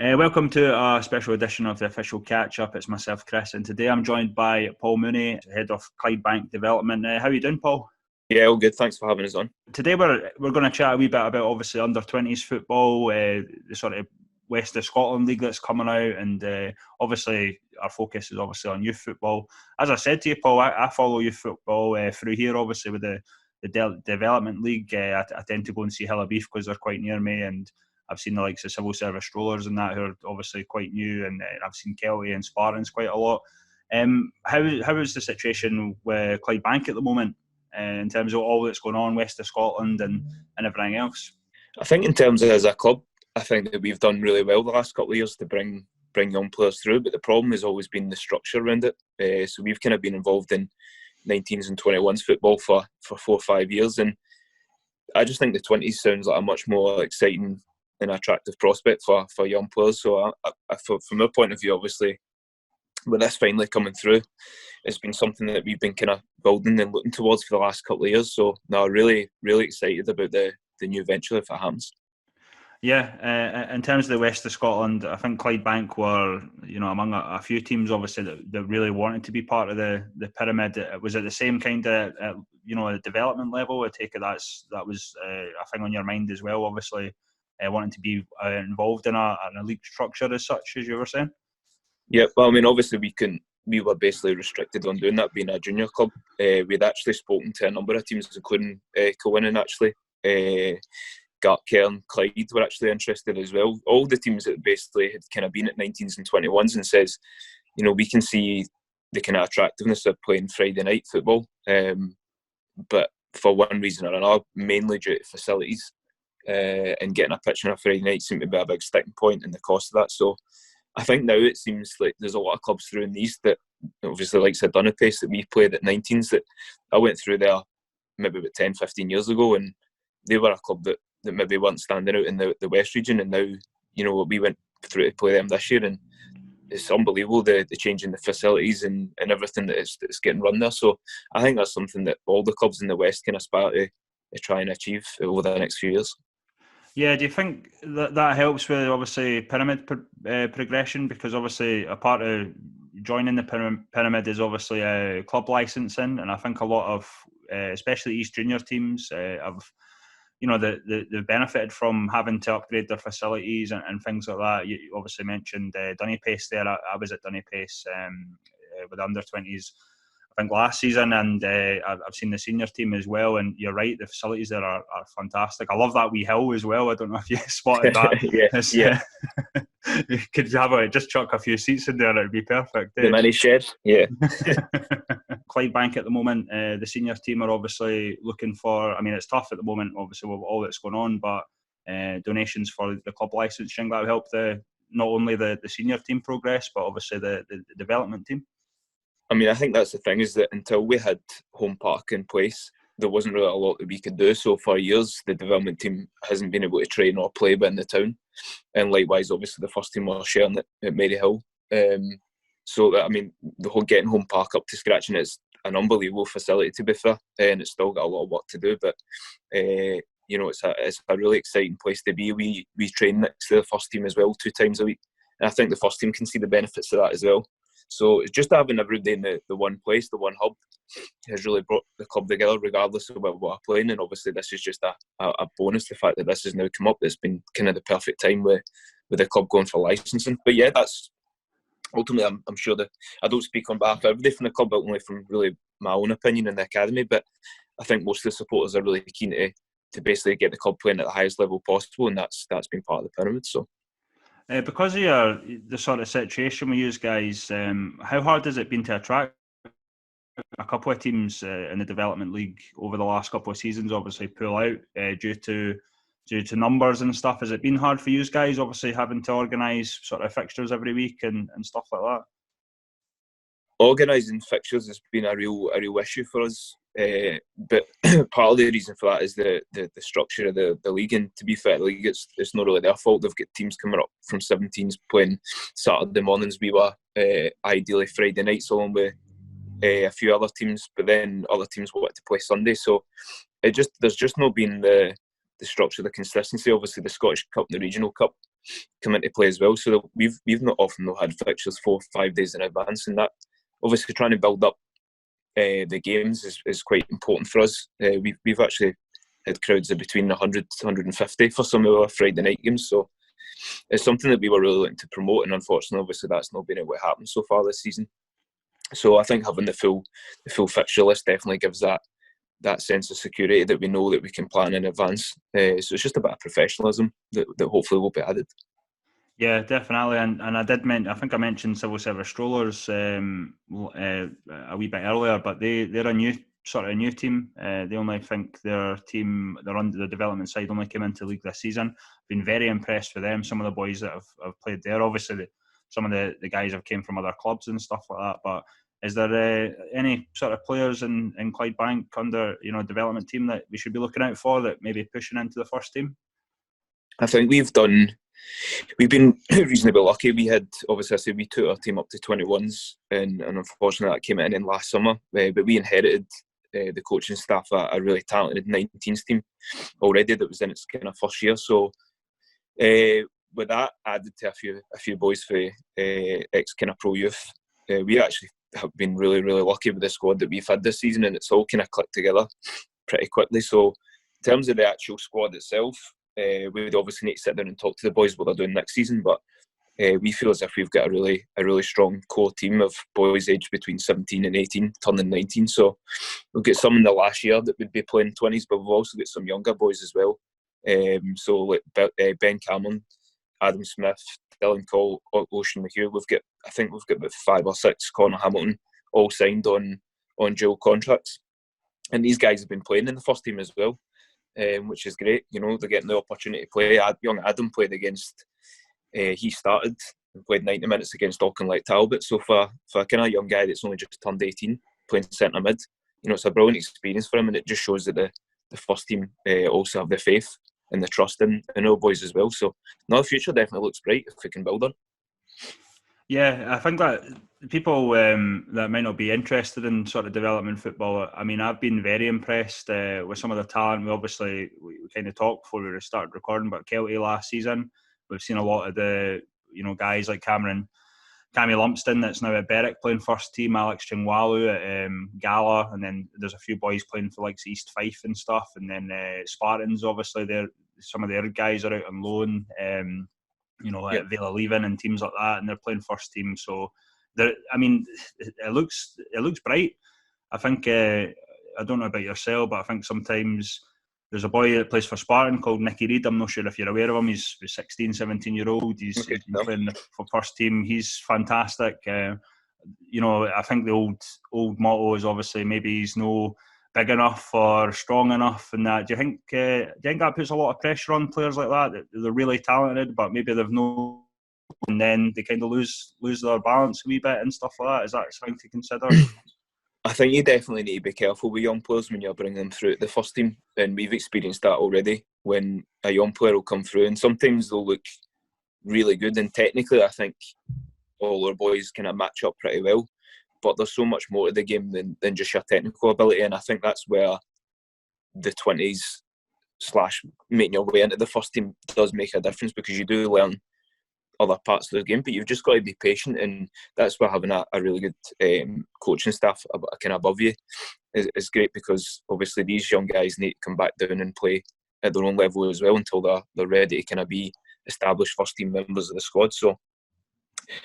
Welcome to a special edition of the official Catchup. It's myself, Chris, and today I'm joined by Paul Mooney, head of Clydebank Development. How are you doing, Paul? Yeah, all good. Thanks for having us on. Today we're going to chat a wee bit about obviously under-20s football, the sort of West of Scotland league that's coming out, and obviously our focus is obviously on youth football. As I said to you, Paul, I follow youth football through here, obviously with the development league. I tend to go and see Hillabeef because they're quite near me, and I've seen the likes of civil service strollers and that who are obviously quite new, and I've seen Kelly and Spartans quite a lot. How is the situation with Clydebank at the moment in terms of all that's going on west of Scotland and everything else? I think in terms of as a club, I think that we've done really well the last couple of years to bring young players through, but the problem has always been the structure around it. So we've kind of been involved in 19s and 21s football for 4 or 5 years, and I just think the 20s sounds like a much more exciting and attractive prospect for young players. So from our point of view, obviously, with this finally coming through, it's been something that we've been kind of building and looking towards for the last couple of years. So now really, really excited about the new venture if it happens. Yeah, in terms of the west of Scotland, I think Clydebank were, among a few teams obviously that really wanted to be part of the pyramid. Was it the same kind of, at the development level? I take it that was a thing on your mind as well, obviously, wanting to be involved in a league structure as such, as you were saying? Yeah, well, I mean, obviously we were basically restricted on doing that, being a junior club. We'd actually spoken to a number of teams, including Cowan actually. Cairn, Clyde were actually interested as well. All the teams that basically had kind of been at 19s and 21s and says, we can see the kind of attractiveness of playing Friday night football. But for one reason or another, mainly due to facilities and getting a pitch on a Friday night seemed to be a big sticking point in the cost of that. So I think now it seems like there's a lot of clubs through in the East that, obviously, like I said, Dunnerpace that we played at 19s, that I went through there maybe about 10, 15 years ago, and they were a club that maybe weren't standing out in the West region, and now, we went through to play them this year, and it's unbelievable the change in the facilities and everything that's getting run there. So I think that's something that all the clubs in the West can aspire to try and achieve over the next few years. Yeah, do you think that helps with obviously pyramid progression? Because obviously a part of joining the pyramid is obviously club licensing, and I think a lot of, especially East Junior teams, have they've benefited from having to upgrade their facilities and things like that. You obviously mentioned Dunnerpace there. I was at Dunnerpace with the under-20s, I think, last season, and I've seen the senior team as well, and you're right, the facilities there are fantastic. I love that wee hill as well. I don't know if you spotted that. yeah. Could you have just chuck a few seats in there? It'd be perfect. The mini shed, yeah. Clydebank at the moment, the senior team are obviously looking for, it's tough at the moment, obviously, with all that's going on, but donations for the club licensing, that will help not only the senior team progress, but obviously the development team. I think that's the thing, is that until we had home park in place, there wasn't really a lot that we could do. So for years, the development team hasn't been able to train or play within the town. And likewise, obviously, the first team were sharing it at Maryhill. So, the whole getting home park up to scratch, and it's an unbelievable facility, to be fair, and it's still got a lot of work to do. But, it's a really exciting place to be. We train next to the first team as well 2 times a week. And I think the first team can see the benefits of that as well. So it's just having everybody in the one place, the one hub, has really brought the club together, regardless of what we're playing. And obviously, this is just a bonus. The fact that this has now come up, it's been kind of the perfect time with the club going for licensing. But yeah, that's ultimately, I'm sure that I don't speak on behalf of everybody from the club, but only from really my own opinion in the academy. But I think most of the supporters are really keen to basically get the club playing at the highest level possible, and that's been part of the pyramid. So. Because of the sort of situation we use, guys, how hard has it been to attract a couple of teams in the development league over the last couple of seasons? Obviously, pull out due to numbers and stuff. Has it been hard for you guys? Obviously, having to organise sort of fixtures every week and stuff like that. Organising fixtures has been a real issue for us, but part of the reason for that is the structure of the league. And to be fair, the league, it's not really their fault. They've got teams coming up from 17s playing Saturday mornings. We were ideally Friday nights along with a few other teams, but then other teams wanted to play Sunday. So there's just not been the structure, the consistency. Obviously, the Scottish Cup and the Regional Cup come into play as well. So we've not often had fixtures 4 or 5 days in advance, and that obviously trying to build up the games is quite important for us. We've actually had crowds of between 100 to 150 for some of our Friday night games, so it's something that we were really looking to promote, and unfortunately obviously that's not been able to happen so far this season. So I think having the full fixture list definitely gives that sense of security that we know that we can plan in advance. So it's just a bit of professionalism that hopefully will be added. Yeah, definitely, and I think I mentioned civil service strollers a wee bit earlier, but they're a new team. They only think their team, they're under the development side, only came into league this season. Been very impressed with them. Some of the boys that have played there, obviously some of the guys have came from other clubs and stuff like that. But is there any sort of players in Clydebank under development team that we should be looking out for that maybe pushing into the first team? I think we've been reasonably lucky. We had, obviously, I said we took our team up to 21s, and unfortunately that came in last summer. But we inherited the coaching staff a really talented 19s team already that was in its kind of first year. So with that added to a few boys for ex kind of pro youth, we actually have been really, really lucky with the squad that we've had this season, and it's all kind of clicked together pretty quickly. So in terms of the actual squad itself, we would obviously need to sit down and talk to the boys what they're doing next season, but we feel as if we've got a really strong core team of boys aged between 17 and 18, turning 19. So we've got some in the last year that would be playing 20s, but we've also got some younger boys as well. So like Ben Cameron, Adam Smith, Dylan Cole, Ocean McHugh. I think we've got about 5 or 6, Connor Hamilton, all signed on dual contracts, and these guys have been playing in the first team as well. Which is great. They're getting the opportunity to play. Young Adam played against, he started and played 90 minutes against Auchinleck Talbot. So for a kind of young guy that's only just turned 18, playing centre mid, it's a brilliant experience for him, and it just shows that the first team also have the faith and the trust in our boys as well. So the future definitely looks bright if we can build on. Yeah, I think that people that might not be interested in sort of development football, I mean, I've been very impressed with some of the talent. We kind of talked before we started recording about Kelty last season. We've seen a lot of the guys like Cammy Lumpston that's now at Berwick playing first team, Alex Chingwalu at Gala, and then there's a few boys playing for like East Fife and stuff, and then Spartans, obviously, some of their guys are out on loan. At Vela Leaving and teams like that, and they're playing first team. So, it looks bright. I think I don't know about yourself, but I think sometimes there's a boy that plays for Spartan called Nicky Reid. I'm not sure if you're aware of him. He's 16, 17-year-old. He's been playing for first team. He's fantastic. I think the old motto is obviously maybe he's no big enough or strong enough, and that. Do you think that puts a lot of pressure on players like that they're really talented, but maybe they've no, and then they kind of lose their balance a wee bit and stuff like that? Is that something to consider? I think you definitely need to be careful with young players when you're bringing them through the first team, and we've experienced that already. When a young player will come through, and sometimes they'll look really good, and technically I think all our boys kind of match up pretty well. But there's so much more to the game than just your technical ability, and I think that's where the 20s / making your way into the first team does make a difference, because you do learn other parts of the game, but you've just got to be patient, and that's where having a really good coaching staff kind of above you is great, because obviously these young guys need to come back down and play at their own level as well until they're ready to kind of be established first team members of the squad. So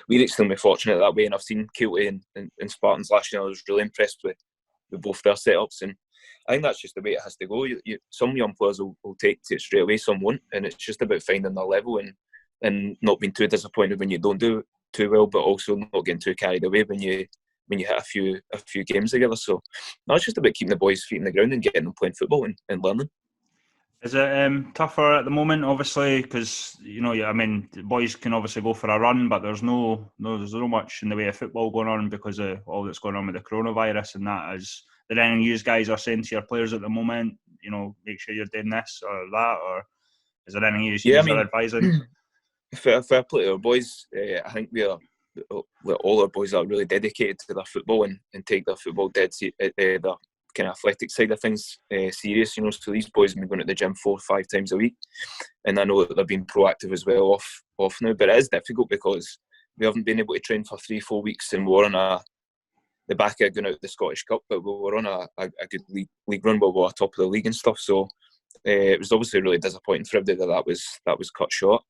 we're extremely fortunate that way, and I've seen Kelty and Spartans last year. I was really impressed with both their setups, and I think that's just the way it has to go. Some young players will take to it straight away, some won't, and it's just about finding their level and not being too disappointed when you don't do too well, but also not getting too carried away when you hit a few games together. So it's just about keeping the boys' feet in the ground and getting them playing football and learning. Is it tougher at the moment, obviously, because the boys can obviously go for a run, but there's no much in the way of football going on because of all that's going on with the coronavirus and that. Is there anything you guys are saying to your players at the moment? Make sure you're doing this or that, or is there anything you are advising? Fair play to our boys. I think all our boys are really dedicated to their football and take their football their kind of athletic side of things serious, so these boys have been going to the gym 4 or 5 times a week, and I know that they've been proactive as well off now, but it is difficult because we haven't been able to train for 3-4 weeks, and we're on the back of going out the Scottish Cup, but we were on a good league run where we were top of the league and stuff, so it was obviously really disappointing for everybody that was cut short.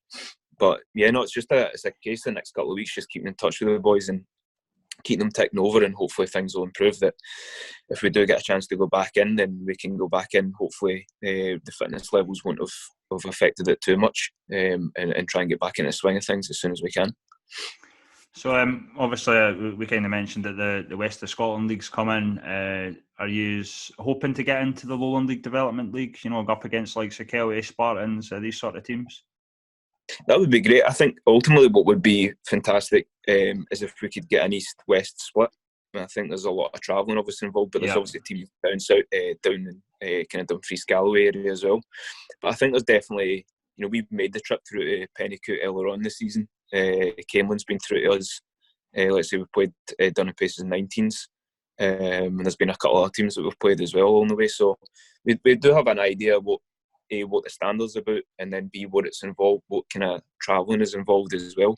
But yeah, no, it's a case the next couple of weeks, just keeping in touch with the boys and keep them ticking over, and hopefully things will improve. That if we do get a chance to go back in, then we can go back in. Hopefully the fitness levels won't have affected it too much, and try and get back in the swing of things as soon as we can. So obviously we kind of mentioned that the West of Scotland League's come in. Are you hoping to get into the Lowland League Development League, go up against like Kelty, Spartans, these sort of teams? That would be great. I think ultimately what would be fantastic is if we could get an East-West split. I think there's a lot of travelling obviously involved, but there's obviously teams down south, down in kind of Dumfries Galloway area as well. But I think there's definitely, we've made the trip through to Pennycoot earlier on this season. Cameron's been through to us. Let's say we've played Dun & Pace's 19s. And there's been a couple of teams that we've played as well along the way. So we do have an idea what the standard's about, and then B, what it's involved, what kind of travelling is involved as well.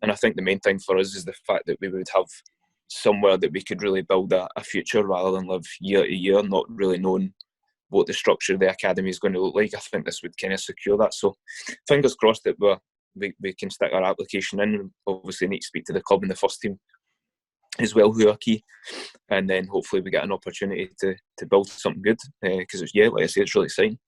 And I think the main thing for us is the fact that we would have somewhere that we could really build a future rather than live year to year, not really knowing what the structure of the academy is going to look like. I think this would kind of secure that. So fingers crossed that we can stick our application in, and obviously need to speak to the club and the first team as well, who are key, and then hopefully we get an opportunity to build something good, because like I say, it's really exciting.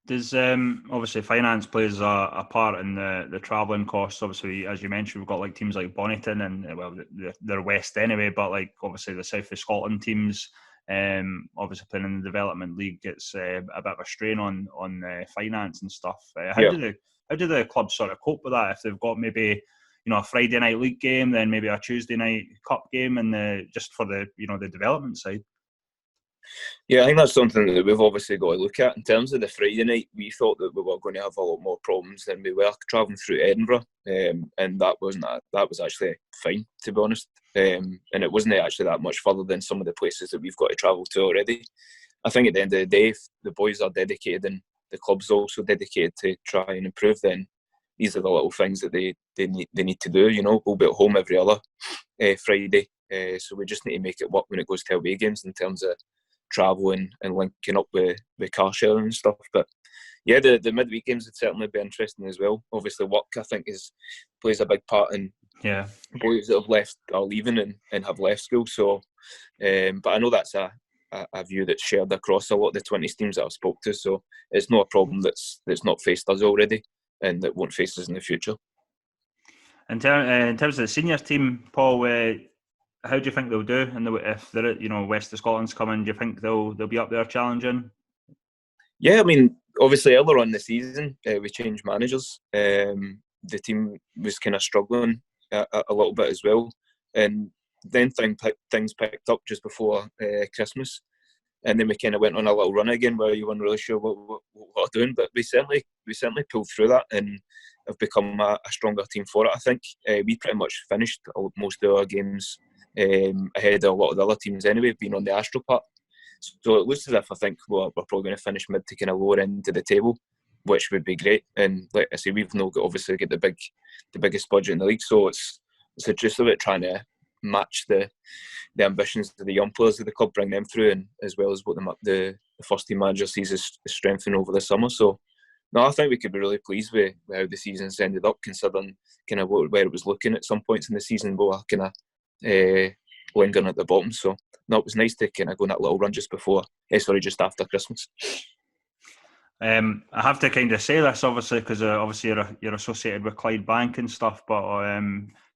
Does obviously finance plays a part in the travelling costs? Obviously, as you mentioned, we've got like teams like Bonnyton, and well, they're west anyway, but like obviously the south of Scotland teams, obviously playing in the development league, it's a bit of a strain on finance and stuff. How do the clubs sort of cope with that if they've got maybe a Friday night league game, then maybe a Tuesday night cup game, and just for the the development side? Yeah, I think that's something that we've obviously got to look at. In terms of the Friday night, we thought that we were going to have a lot more problems than we were travelling through Edinburgh, and that was actually fine, to be honest. And it wasn't actually that much further than some of the places that we've got to travel to already. I think at the end of the day, if the boys are dedicated and the club's also dedicated to try and improve, then these are the little things that they need to do. We'll be at home every other Friday, so we just need to make it work when it goes to away games in terms of travelling and linking up with car sharing and stuff. But yeah, the midweek games would certainly be interesting as well. Obviously work, I think, plays a big part in boys that have left are leaving and have left school. So but I know that's a view that's shared across a lot of the 20 teams that I've spoke to, so it's not a problem that's not faced us already and that won't face us in the future. In terms of the senior team, Paul, how do you think they'll do? And if they're West of Scotland's coming, do you think they'll be up there challenging? Yeah, I mean, obviously earlier on in the season we changed managers. The team was kind of struggling a little bit as well, and then things picked up just before Christmas, and then we kind of went on a little run again where you weren't really sure what we're doing, but we certainly pulled through that and have become a stronger team for it. I think we pretty much finished most of our games ahead of a lot of the other teams anyway, being on the Astro part. So it looks as if I think we're probably going to finish mid to kind of lower end of the table, which would be great. And like I say, we've not obviously got the biggest budget in the league, so it's just about trying to match the ambitions of the young players of the club, bring them through, and as well as what the first team manager sees as strengthening over the summer. So no, I think we could be really pleased with how the season's ended up, considering kind of where it was looking at some points in the season. We were kind of lingering at the bottom. So no, it was nice to kind of go on that little run just just after Christmas. I have to kind of say this, obviously, because obviously you're associated with Clydebank and stuff, but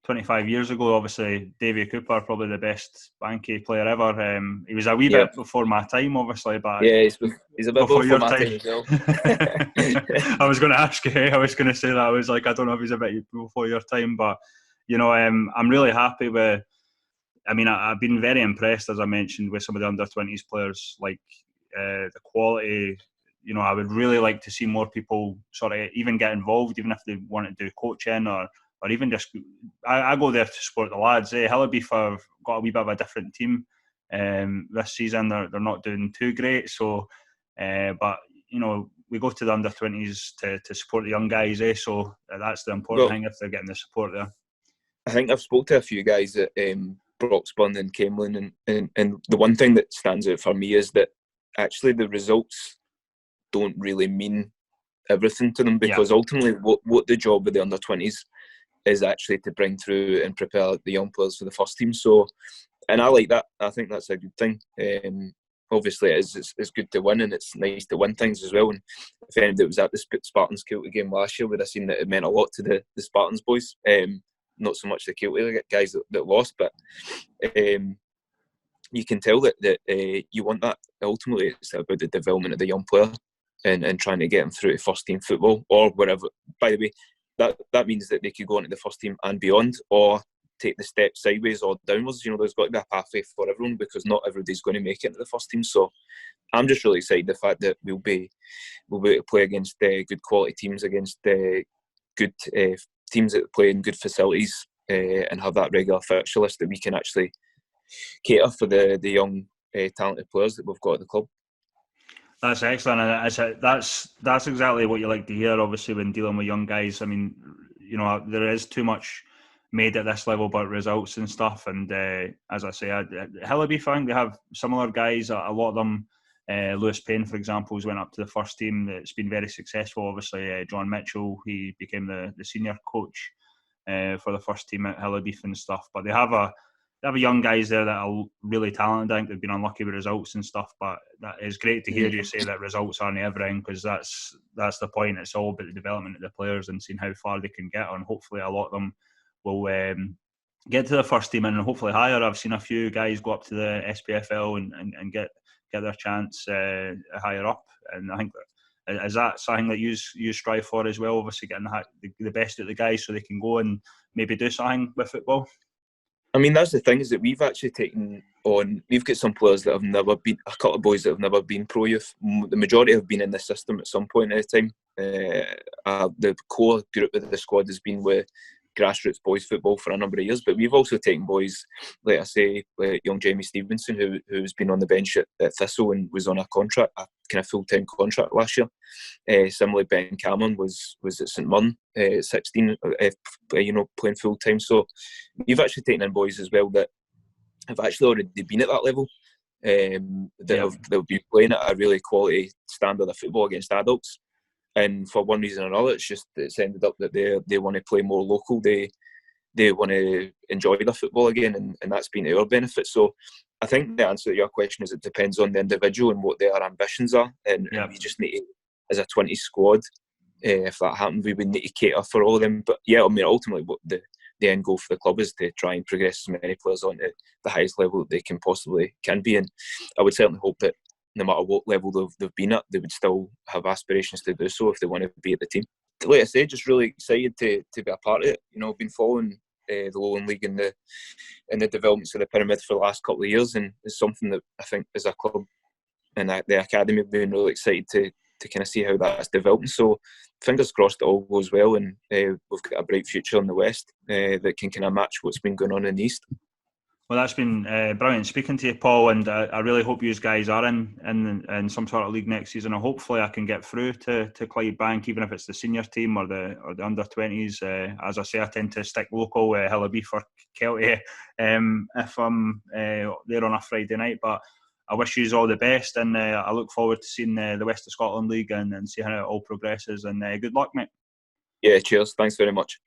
25 years ago, obviously, Davy Cooper, probably the best Banky player ever. He was a wee bit before my time, obviously, but yeah, he's a bit before my time as well. I was going to ask you, I was going to say that. I was like, I don't know if he's a bit before your time, but, I'm really happy with, I've been very impressed, as I mentioned, with some of the under-20s players, like the quality. I would really like to see more people sort of even get involved, even if they want to do coaching or even just. I go there to support the lads. Hillabeef have got a wee bit of a different team. This season they're not doing too great. So, but we go to the under-20s to support the young guys, so that's the important thing if they're getting the support there. I think I've spoke to a few guys at Broxburn and Camelin, and the one thing that stands out for me is that actually the results don't really mean everything to them, because ultimately what the job of the under-20s is actually to bring through and prepare the young players for the first team. So, and I like that. I think that's a good thing. Obviously, it's good to win, and it's nice to win things as well. And if anybody was at the Spartans Kilty game last year, would have seen that it meant a lot to the Spartans boys. Not so much the Kilty guys that lost, but you can tell that you want that. Ultimately, it's about the development of the young player and trying to get them through to first team football or wherever. By the way, that means that they could go into the first team and beyond, or take the step sideways or downwards. There's got to be a pathway for everyone, because not everybody's going to make it into the first team. So I'm just really excited the fact that we'll be able to play against good quality teams, against good teams that play in good facilities, and have that regular fixture list that we can actually cater for the young talented players that we've got at the club. That's excellent, and that's exactly what you like to hear. Obviously, when dealing with young guys, I mean, there is too much made at this level about results and stuff. And as I say, Hillaby, I think they have similar guys. A lot of them, Lewis Payne, for example, has went up to the first team. It's been very successful. Obviously, John Mitchell, he became the senior coach for the first team at Hillaby and stuff. But they have a young guys there that are really talented. I think they've been unlucky with results and stuff, but that is great to hear you say that results aren't everything, because that's the point. It's all about the development of the players and seeing how far they can get, and hopefully a lot of them will get to the first team and hopefully higher. I've seen a few guys go up to the SPFL and get their chance higher up, and I think is that something that you strive for as well, obviously getting the best of the guys so they can go and maybe do something with football? I mean, that's the thing, is that we've actually taken on, we've got some players that have never been, a couple of boys that have never been pro youth. The majority have been in the system at some point in time. The core group of the squad has been with grassroots boys football for a number of years, but we've also taken boys, like I say, like young Jamie Stevenson, who's been on the bench at Thistle and was on a contract, a kind of full-time contract last year. Similarly, Ben Cameron was at St Mirren at 16, playing full-time. So we've actually taken in boys as well that have actually already been at that level, they'll be playing at a really quality standard of football against adults. And for one reason or another, it's ended up that they want to play more local. They want to enjoy their football again, and that's been to our benefit. So I think the answer to your question is it depends on the individual and what their ambitions are. And we just need to, as a 20 squad, if that happened, we would need to cater for all of them. But yeah, I mean, ultimately, what the end goal for the club is to try and progress as many players onto the highest level that they can be. And I would certainly hope that no matter what level they've been at, they would still have aspirations to do so if they want to be at the team. Like I say, just really excited to be a part of it. I've been following the Lowland League and the developments of the Pyramid for the last couple of years, and it's something that I think as a club and the academy have been really excited to kind of see how that's developing. So fingers crossed it all goes well, and we've got a bright future in the West that can kind of match what's been going on in the East. Well, that's been brilliant speaking to you, Paul, and I really hope you guys are in some sort of league next season. And hopefully I can get through to Clydebank, even if it's the senior team or the under-20s. As I say, I tend to stick local, Hillaby for Kelty, if I'm there on a Friday night. But I wish you all the best, and I look forward to seeing the West of Scotland League and see how it all progresses. And good luck, mate. Yeah, cheers. Thanks very much.